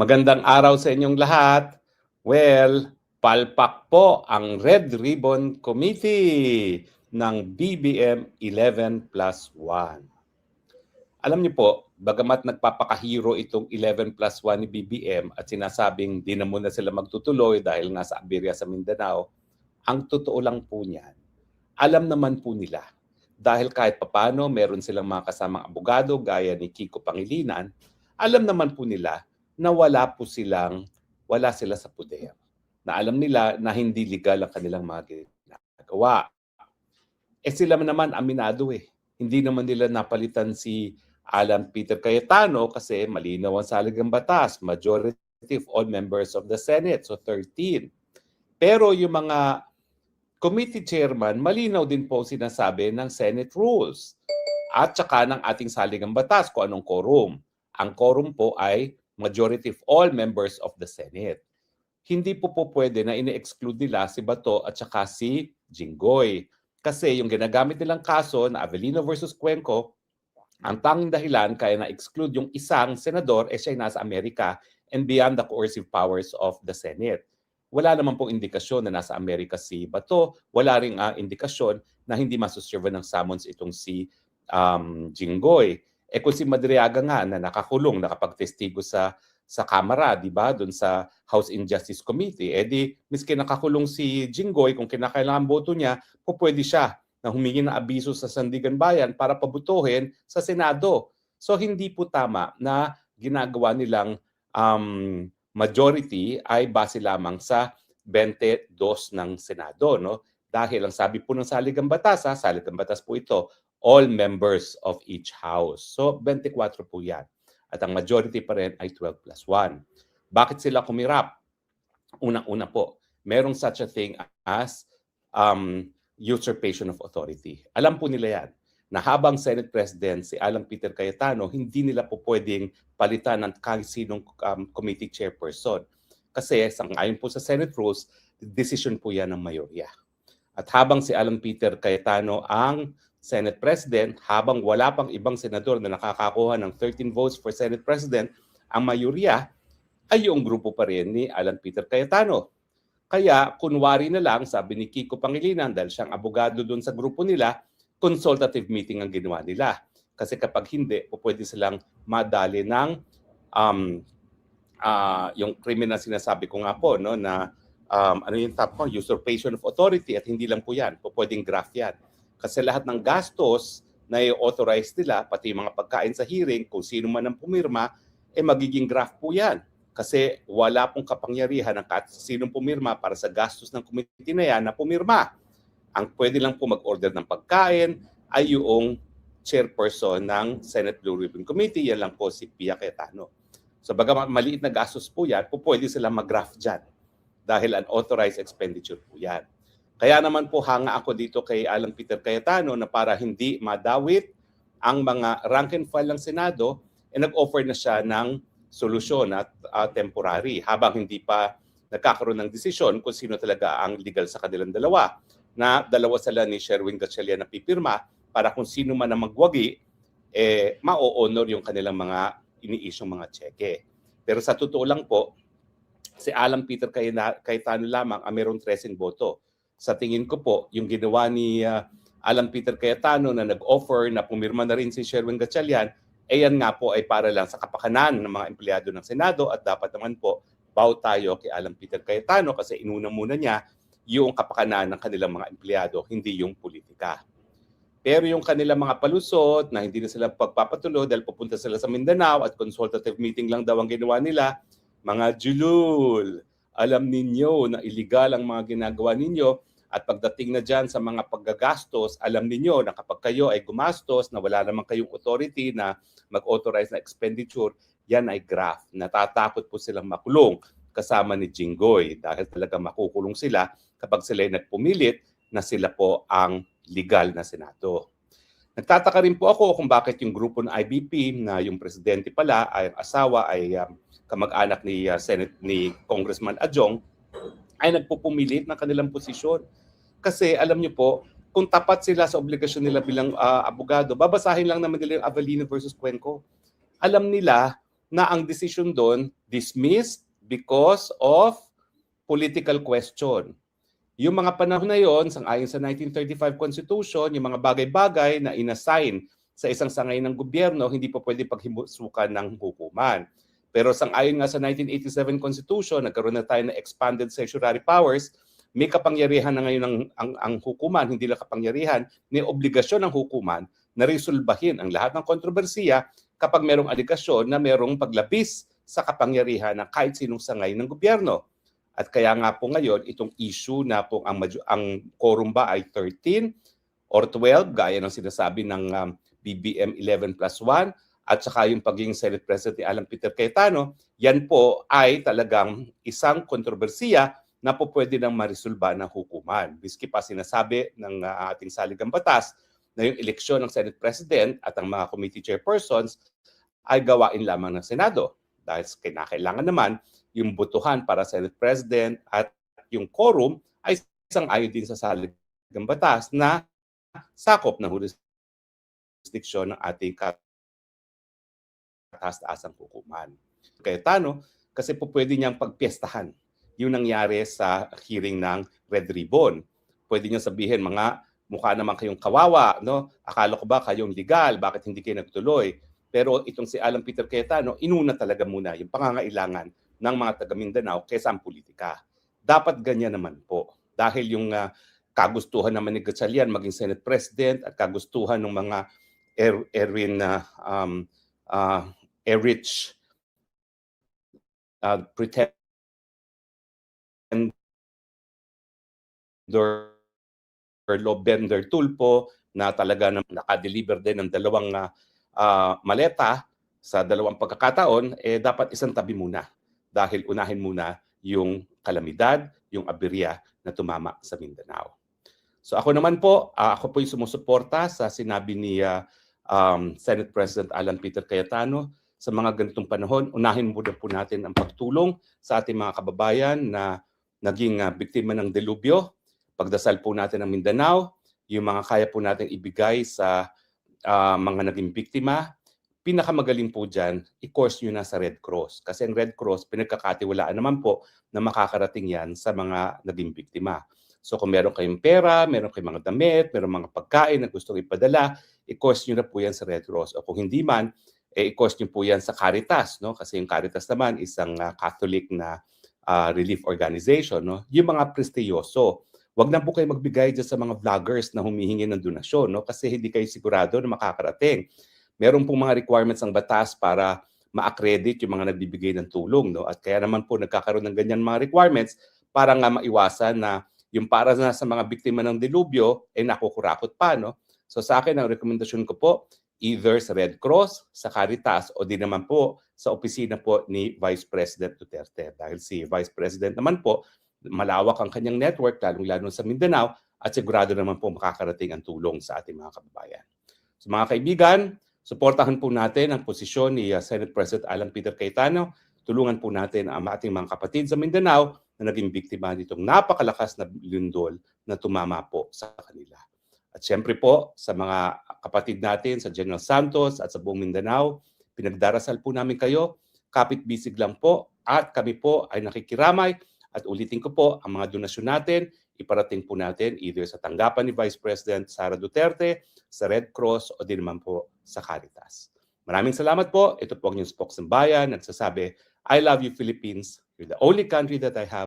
Magandang araw sa inyong lahat. Well, palpak po ang Red Ribbon Committee ng BBM 11+1. Alam niyo po, bagamat nagpapakahiro itong 11+1 ni BBM at sinasabing di na muna sila magtutuloy dahil nga sa aberya sa Mindanao, ang totoo lang po niyan, alam naman po nila. Dahil kahit papano meron silang mga kasamang abogado gaya ni Kiko Pangilinan, alam naman po nila na wala sila sa puder. Na alam nila na hindi legal ang kanilang mga ginagawa. Sila naman aminado eh. Hindi naman nila napalitan si Alan Peter Cayetano kasi malinaw ang saligang batas, majority of all members of the Senate, so 13. Pero yung mga committee chairman, malinaw din po sinasabi ng Senate rules at saka ng ating saligang batas kung anong quorum. Ang quorum po ay majority of all members of the Senate. Hindi po pwede na ine-exclude nila si Bato at saka si Jinggoy. Kasi yung ginagamit nilang kaso na Avellino versus Cuenco, ang tanging dahilan kaya na-exclude yung isang senador siya nasa Amerika and beyond the coercive powers of the Senate. Wala naman pong indikasyon na nasa Amerika si Bato. Wala ring indikasyon na hindi masuserve ng summons itong si Jinggoy. Kung si Madriaga nga na nakakulong, nakapagtestigo sa Kamara, di ba, doon sa House Injustice Committee, di miski nakakulong si Jinggoy, kung kinakailangan boto niya, pwede siya na humingi ng abiso sa Sandigan Bayan para pabutuhin sa Senado. So hindi po tama na ginagawa nilang majority ay base lamang sa 22 ng Senado, no? Dahil ang sabi po ng saligang batas po ito, all members of each house. So 24 po yan. At ang majority pa rin ay 12+1. Bakit sila kumirap? Unang-una po, merong such a thing as usurpation of authority. Alam po nila yan na habang Senate President si Alan Peter Cayetano, hindi nila po pwedeng palitan ng kahit sinong committee chairperson. Kasi ayon po sa Senate rules, decision po yan ng mayorya. At habang si Alan Peter Cayetano ang Senate President, habang wala pang ibang senador na nakakakuha ng 13 votes for Senate President, ang mayorya ay yung grupo pa rin ni Alan Peter Cayetano. Kaya kunwari na lang, sabi ni Kiko Pangilinan, dahil siyang abogado doon sa grupo nila, consultative meeting ang ginawa nila. Kasi kapag hindi, pwede silang madali ng yung criminal sinasabi ko nga po, no, na ano yung top ko, usurpation of authority, at hindi lang po yan, pwedeng graft yan. Kasi lahat ng gastos na i-authorize nila, pati mga pagkain sa hearing, kung sino man ang pumirma, magiging graft po yan. Kasi wala pong kapangyarihan ng kahit sinong pumirma para sa gastos ng committee na yan na pumirma. Ang pwede lang po mag-order ng pagkain ay yung chairperson ng Senate Blue Ribbon Committee, yan lang po si Pia Cayetano. So bagamat maliit na gastos po yan, pwede silang mag-graft dyan dahil unauthorized expenditure po yan. Kaya naman po hanga ako dito kay Alan Peter Cayetano na para hindi madawit ang mga rank and file ng Senado, nag-offer na siya ng solusyon at temporary habang hindi pa nagkakaroon ng desisyon kung sino talaga ang legal sa kanilang dalawa. Na dalawa sila ni Sherwin Gatchalian na pipirma para kung sino man ang magwagi, ma-honor yung kanilang mga ini-isyong mga tseke. Pero sa totoo lang po, si Alan Peter Cayetano lamang ang mayroong 13 boto. Sa tingin ko po, yung ginawa ni Alan Peter Cayetano na nag-offer na pumirma na rin si Sherwin Gatchalian, yan nga po ay para lang sa kapakanan ng mga empleyado ng Senado at dapat naman po bow tayo kay Alan Peter Cayetano kasi inuna muna niya yung kapakanan ng kanilang mga empleyado, hindi yung politika. Pero yung kanilang mga palusot na hindi na sila pagpapatuloy dahil pupunta sila sa Mindanao at consultative meeting lang daw ang ginawa nila, mga julul, alam ninyo na illegal ang mga ginagawa ninyo. At pagdating na dyan sa mga paggagastos, alam niyo na kapag kayo ay gumastos na wala naman kayong authority na mag-authorize na expenditure, yan ay graft. Natatakot po silang makulong kasama ni Jinggoy dahil talaga makukulong sila kapag sila ay nagpumilit na sila po ang legal na Senado. Nagtataka rin po ako kung bakit yung grupo ng IBP na yung presidente pala ay asawa ay kamag-anak ni Congressman Adjong ay nagpupumilit ng kanilang posisyon. Kasi alam niyo po, kung tapat sila sa obligasyon nila bilang abogado, babasahin lang naman nila yung Avellino versus Cuenco. Alam nila na ang decision doon dismissed because of political question. Yung mga panahon na yon, ayon sa 1935 Constitution, yung mga bagay-bagay na inassign sa isang sangay ng gobyerno, hindi pa pwede paghimusukan ng hukuman. Pero ayon nga sa 1987 Constitution, nagkaroon na tayo ng expanded certiorari powers, may kapangyarihan na ngayon ang hukuman, hindi lang kapangyarihan, may obligasyon ng hukuman na resolbahin ang lahat ng kontrobersiya kapag merong aligasyon na merong paglabis sa kapangyarihan ng kahit sinong sangay ng gobyerno. At kaya nga po ngayon, itong issue na po ang quorum ba ay 13 or 12, gaya ng sinasabi ng BBM 11+1, at saka yung pagiging Senate President ni Alan Peter Cayetano, yan po ay talagang isang kontrobersiya na po pwede nang marisolba ng hukuman. Biski pa sinasabi ng ating saligang batas na yung eleksyon ng Senate President at ang mga committee chairpersons ay gawain lamang ng Senado. Dahil kinakailangan naman yung botohan para Senate President at yung quorum ay sang-ayon din sa saligang batas na sakop ng jurisdiksyon ng ating kataas-taasang hukuman. Cayetano, kasi po pwede niyang pagpiestahan yung nangyari sa hearing ng Red Ribbon. Pwede niya sabihin, mga mukha naman kayong kawawa, no? Akala ko ba kayong legal, bakit hindi kayo nagtuloy? Pero itong si Alan Peter Cayetano, inuna talaga muna yung pangangailangan ng mga taga Mindanao kaysa ang politika. Dapat ganyan naman po. Dahil yung kagustuhan naman ni Gatchalian maging Senate President at kagustuhan ng mga Erich pretender Bender Tulpo na talaga nakadeliver din ng dalawang maleta sa dalawang pagkakataon, dapat isang tabi muna. Dahil unahin muna yung kalamidad, yung aberya na tumama sa Mindanao. So ako naman po, ako po yung sumusuporta sa sinabi ni Senate President Alan Peter Cayetano. Sa mga ganitong panahon, unahin muna po natin ang pagtulong sa ating mga kababayan na naging biktima ng delubyo. Pagdasal po natin ang Mindanao, yung mga kaya po natin ibigay sa mga naging biktima. Pinakamagaling po dyan, i-course nyo na sa Red Cross. Kasi ang Red Cross, pinagkakatiwalaan naman po na makakarating yan sa mga naging biktima. So kung meron kayong pera, meron kayong mga damit, meron mga pagkain na gustong ipadala, i-course nyo na po yan sa Red Cross. O kung hindi man, i-course nyo po yan sa Caritas. No? Kasi yung Caritas naman, isang Catholic na relief organization. No? Yung mga prestiyoso. Huwag na po kayo magbigay dyan sa mga vloggers na humihingi ng donasyon, no? Kasi hindi kayo sigurado na makakarating. Meron pong mga requirements ng batas para ma-accredit yung mga nagbibigay ng tulong, no? At kaya naman po nagkakaroon ng ganyan mga requirements para nga maiwasan na yung para na sa mga biktima ng delubyo nakukurakot pa, no? So sa akin, ang rekomendasyon ko po, either sa Red Cross, sa Caritas, o di naman po sa opisina po ni Vice President Duterte. Dahil si Vice President naman po, malawak ang kanyang network, lalong-lalo sa Mindanao, at sigurado naman po makakarating ang tulong sa ating mga kababayan. So mga kaibigan, suportahan po natin ang posisyon ni Senate President Alan Peter Cayetano. Tulungan po natin ang ating mga kapatid sa Mindanao na naging biktima nitong napakalakas na lindol na tumama po sa kanila. At siyempre po sa mga kapatid natin sa General Santos at sa buong Mindanao, pinagdarasal po namin kayo, kapit-bisig lang po, at kami po ay nakikiramay. At ulitin ko po, ang mga donasyon natin, iparating po natin either sa tanggapan ni Vice President Sara Duterte, sa Red Cross, o din naman po sa Caritas. Maraming salamat po. Ito po ang inyong spokesman bayan, nagsasabi, I love you Philippines. You're the only country that I have.